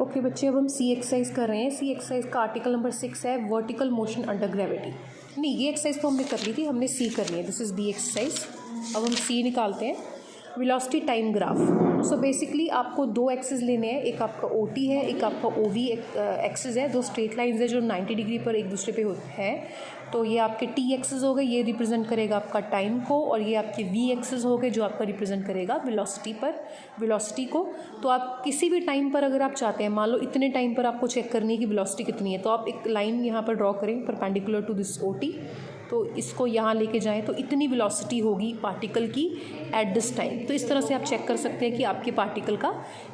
Okay बच्चे, अब हम सी एक्सरसाइज कर रहे हैं। सी एक्सरसाइज का आर्टिकल नंबर 6 है वर्टिकल मोशन अंडर ग्रेविटी। नहीं, ये एक्सरसाइज तो हमने कर ली थी, हमने सी करनी है। This is B exercise. अब हम सी निकालते हैं। Velocity time graph. So basically आपको दो एक्सिस लेने हैं, एक आपका ओ टी है, एक आपका ओ वी एक्सिस है। दो स्ट्रेट लाइंस है जो 90 डिग्री पर एक दूसरे पे है। तो ये आपके टी एक्सिस हो गए, ये रिप्रेजेंट करेगा आपका टाइम को, और ये आपके वी एक्सिस हो गए जो आपका रिप्रेजेंट करेगा वेलोसिटी को। तो आप किसी भी टाइम पर अगर आप चाहते हैं, मान लो इतने टाइम पर आपको चेक करनी है कि वेलोसिटी कितनी है, तो आप एक लाइन यहाँ पर ड्रॉ करें perpendicular to this O T. तो इसको यहाँ लेके जाएं तो इतनी वेलोसिटी होगी पार्टिकल की एट दिस टाइम। तो इस तरह से आप चेक कर सकते हैं कि आपके पार्टिकल का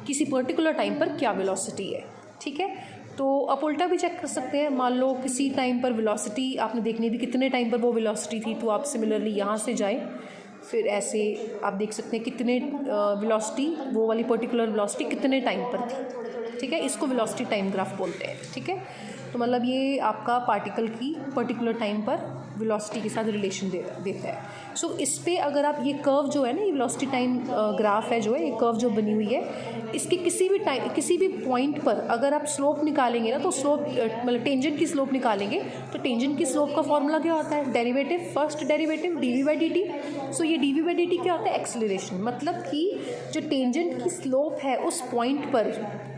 किसी पर्टिकुलर टाइम पर क्या वेलोसिटी है। ठीक है, तो आप उल्टा भी चेक कर सकते हैं। मान लो किसी टाइम पर वेलोसिटी आपने देखनी भी कितने टाइम पर वो वेलोसिटी थी, तो आप सिमिलरली यहाँ से जाएं, फिर ऐसे आप देख सकते हैं कितने वेलोसिटी, वो वाली पर्टिकुलर वेलोसिटी कितने टाइम पर थी। ठीक है, इसको वेलोसिटी टाइम ग्राफ बोलते हैं। ठीक है, तो मतलब ये आपका पार्टिकल की पर्टिकुलर टाइम पर वेलोसिटी के साथ रिलेशन देता है। सो इस पर अगर आप ये कर्व जो है ना, ये वेलोसिटी टाइम ग्राफ है जो है, ये कर्व जो बनी हुई है, इसके किसी भी पॉइंट पर अगर आप स्लोप निकालेंगे ना, तो स्लोप मतलब टेंजेंट की स्लोप निकालेंगे, तो टेंजेंट की स्लोप का फॉर्मूला क्या होता है? Derivative, first derivative D V by D T. So ये D V by D T क्या होता है? एक्सेलरेशन। मतलब कि जो टेंजेंट की स्लोप है उस पॉइंट पर,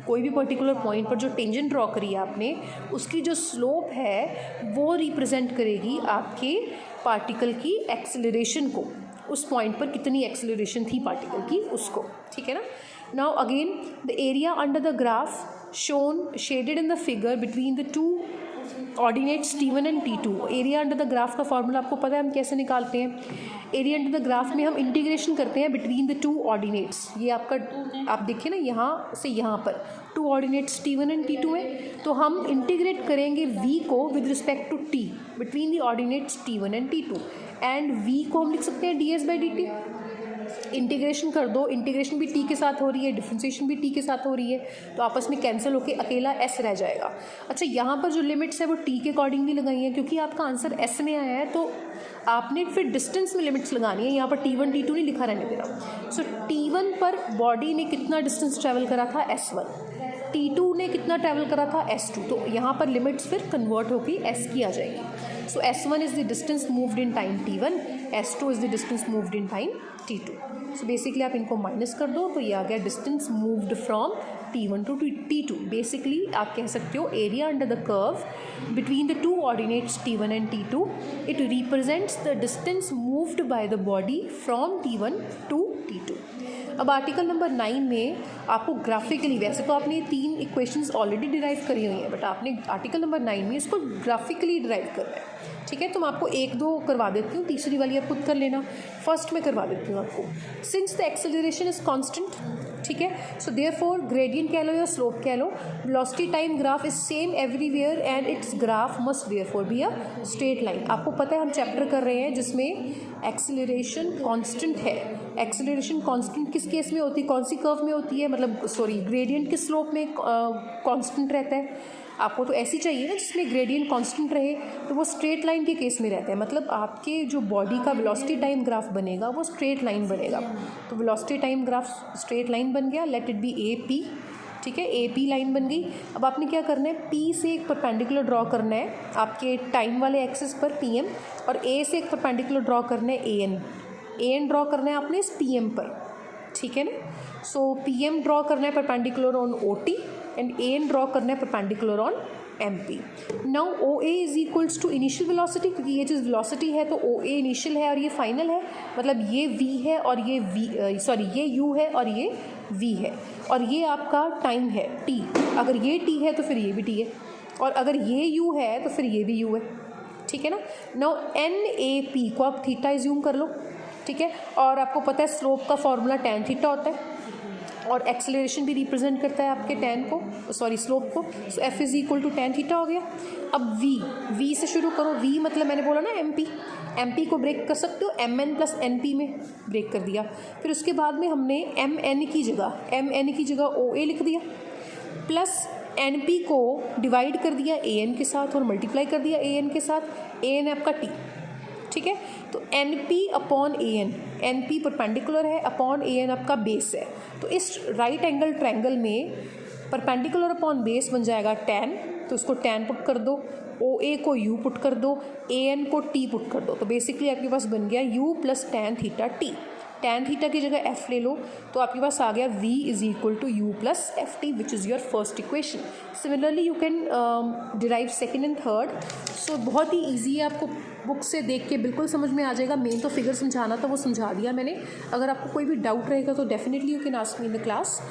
कोई भी पर्टिकुलर पॉइंट पर जो टेंजेंट ड्रॉ करी है आपने, उसकी जो स्लोप है वो रिप्रेजेंट करेगी आपके पार्टिकल की एक्सेलरेशन को। उस पॉइंट पर कितनी एक्सेलरेशन थी पार्टिकल की, उसको। ठीक है ना। Now again the area under the graph shown shaded in the figure between the two ordinates T1 and T2। Area under the graph का फॉर्मूला आपको पता है हम कैसे निकालते हैं। एरिया अंडर द ग्राफ में हम इंटीग्रेशन करते हैं बिटवीन द टू ऑर्डिनेट्स। ये आपका आप देखिए ना, यहाँ से यहाँ पर to ordinates T1 and T2 है, तो हम इंटीग्रेट करेंगे v को with respect to t between the ordinates T1 and T2, and v को हम लिख सकते हैं ds by D t. Integration कर दो, इंटीग्रेशन भी t के साथ हो रही है, डिफरेंशिएशन भी t के साथ हो रही है, तो आपस में कैंसिल होके अकेला s रह जाएगा। अच्छा, यहाँ पर जो लिमिट्स है वो t के अकॉर्डिंगली लगाई है, क्योंकि आपका आंसर s में आया है, तो आपने फिर डिस्टेंस में लिमिट्स लगानी है। यहाँ पर T1 T2 नहीं लिखा रहने देना। सो T1 पर बॉडी ने कितना डिस्टेंस ट्रैवल करा था? S1। T2 ने कितना ट्रैवल करा था? S2। तो यहाँ पर लिमिट्स फिर कन्वर्ट होकर S की आ जाएगी। So S1 is the distance moved in time T1, S2 is the distance moved in time T2। So basically आप इनको माइनस कर दो, तो ये आ गया distance moved from T1 to T2। Basically आप कह सकते हो area under the curve between the two ordinates T1 and T2, it represents the distance moved by the body from T1 to T2। अब आर्टिकल नंबर 9 में आपको graphically, वैसे तो आपने ये 3 इक्वेशंस ऑलरेडी डिराइव करी हुई हैं, बट आपने आर्टिकल नंबर 9 में इसको ग्राफिकली डिराइव करना है। ठीक है, तो मैं आपको 1-2 करवा देती हूँ, तीसरी वाली आप खुद कर लेना। फर्स्ट में करवा देती हूँ आपको। Since the acceleration is constant, ठीक है, सो देयरफॉर ग्रेडियंट कह लो या स्लोप कह लो, velocity time graph is same everywhere and its graph must therefore be a straight line. आपको पता है हम चैप्टर कर रहे हैं जिसमें एक्सेलरेशन कांस्टेंट है। एक्सेलरेशन कांस्टेंट किस केस में होती है, कौन सी कर्व में होती है, मतलब सॉरी ग्रेडियंट किस स्लोप में कांस्टेंट रहता है? आपको तो ऐसी चाहिए ना जिसमें ग्रेडियंट कांस्टेंट रहे, तो वो स्ट्रेट लाइन के केस में रहता है। मतलब आपके जो बॉडी का वेलोसिटी टाइम ग्राफ बनेगा वो स्ट्रेट लाइन बनेगा। तो velocity time graph straight line बन गया, let it be A P. ठीक है, ए पी लाइन बन गई। अब आपने क्या करना है, पी से एक परपेंडिकुलर ड्रॉ करना है आपके टाइम वाले एक्सिस पर पी एम, और ए से एक परपेंडिकुलर ड्रॉ करना है ए एन ड्रॉ करना है आपने इस पी एम पर। ठीक है ना। सो पी एम ड्रॉ करना है perpendicular on O T and N draw करना है perpendicular on M P. Now O A is equals to initial velocity, क्योंकि ये चीज़ वेलोसिटी है तो ओ ए इनिशियल है और ये फाइनल है। मतलब ये वी है और ये ये यू है और ये वी है, और ये आपका टाइम है टी। अगर ये टी है तो फिर ये भी टी है, और अगर ये यू है तो फिर ये भी यू है। ठीक है ना। नाउ एन ए पी को आप थीटा इज्यूम कर लो। ठीक है, और आपको पता है स्लोप का फॉर्मूला tan थीटा होता है, और एक्सेलरेशन भी रिप्रेजेंट करता है आपके tan को, सॉरी स्लोप को। So f is equal to tan theta हो गया। अब v से शुरू करो। v मतलब मैंने बोला ना mp को ब्रेक कर सकते हो mn प्लस np में, ब्रेक कर दिया। फिर उसके बाद में हमने mn की जगह oa लिख दिया, प्लस np को डिवाइड कर दिया an के साथ और मल्टीप्लाई कर दिया an के साथ। an आपका t। ठीक है, तो N P upon A N P perpendicular है, अपॉन ए एन आपका बेस है। तो इस राइट एंगल ट्रायंगल में परपेंडिकुलर अपॉन बेस बन जाएगा tan, तो इसको tan पुट कर दो, OA को U पुट कर दो, AN को T पुट कर दो, तो बेसिकली आपके पास बन गया U plus tan theta T। tan theta की जगह F ले लो तो आपके पास आ गया V is equal to U plus FT which is your first equation. Similarly you can derive second and third. So बहुत ही ईजी है, आपको बुक से देख के बिल्कुल समझ में आ जाएगा। मेन तो फिगर समझाना था, वो समझा दिया मैंने। अगर आपको कोई भी डाउट रहेगा तो definitely you can ask me in the class.